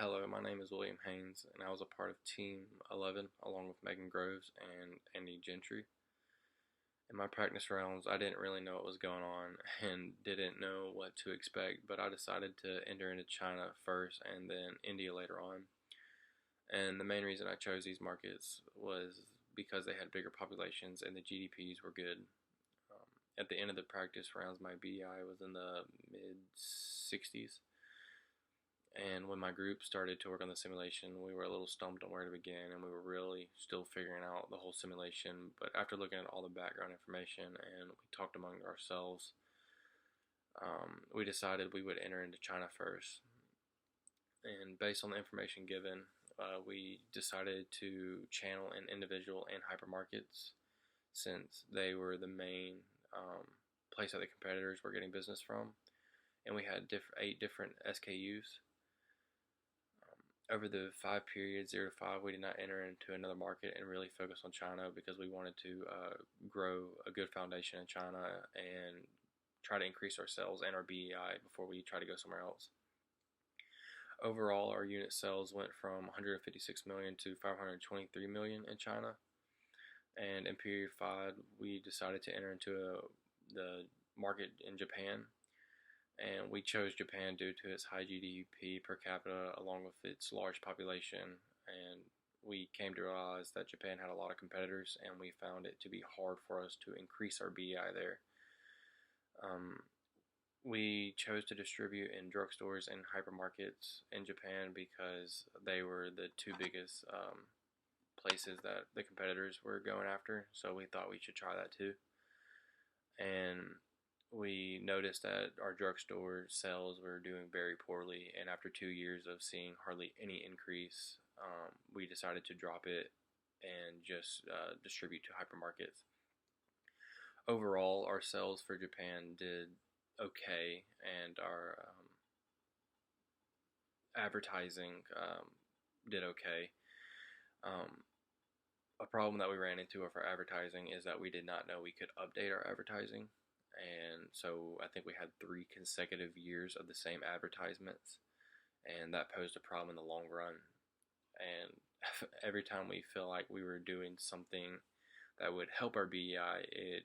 Hello, my name is William Haynes, and I was a part of Team 11 along with Megan Groves and Andy Gentry. In my practice rounds, I didn't really know what was going on and didn't know what to expect, but I decided to enter into China first and then India later on. And the main reason I chose these markets was because they had bigger populations and the GDPs were good. At the end of the practice rounds, my BI was in the mid 60s. And when my group started to work on the simulation, we were a little stumped on where to begin, and we were really still figuring out the whole simulation. But after looking at all the background information and we talked among ourselves, we decided we would enter into China first. And based on the information given, we decided to channel in individual and hypermarkets since they were the main place that the competitors were getting business from. And we had 8 different SKUs. Over the 5 periods, 0 to 5, we did not enter into another market and really focus on China because we wanted to grow a good foundation in China and try to increase our sales and our BEI before we try to go somewhere else. Overall, our unit sales went from 156 million to 523 million in China. And in period 5, we decided to enter into the market in Japan. And we chose Japan due to its high GDP per capita along with its large population. And we came to realize that Japan had a lot of competitors, and we found it to be hard for us to increase our BEI there. We chose to distribute in drugstores and hypermarkets in Japan because they were the 2 biggest places that the competitors were going after. So we thought we should try that too. And we noticed that our drugstore sales were doing very poorly, and after 2 years of seeing hardly any increase, we decided to drop it and just distribute to hypermarkets. Overall, our sales for Japan did okay, and our advertising did okay. A problem that we ran into with our advertising is that we did not know we could update our advertising. And so I think we had 3 consecutive years of the same advertisements, and that posed a problem in the long run. And every time we feel like we were doing something that would help our BEI, it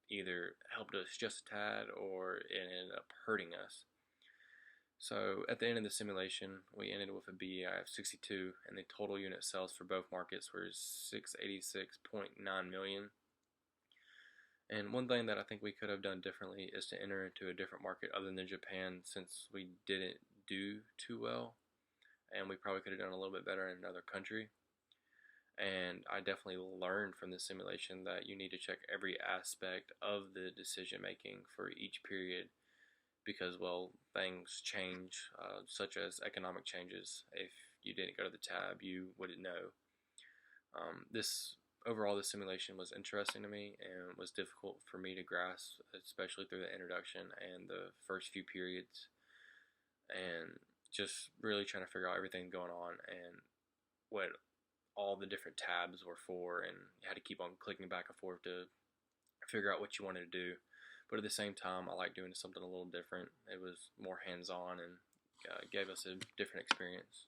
either helped us just a tad or it ended up hurting us. So at the end of the simulation, we ended with a BEI of 62, and the total unit sales for both markets were 686.9 million. And one thing that I think we could have done differently is to enter into a different market other than Japan, since we didn't do too well, and we probably could have done a little bit better in another country. And I definitely learned from this simulation that you need to check every aspect of the decision making for each period because, well, things change, such as economic changes. If you didn't go to the tab, you wouldn't know. Overall, the simulation was interesting to me and was difficult for me to grasp, especially through the introduction and the first few periods, and just really trying to figure out everything going on and what all the different tabs were for, and you had to keep on clicking back and forth to figure out what you wanted to do. But at the same time, I like doing something a little different. It was more hands-on and gave us a different experience.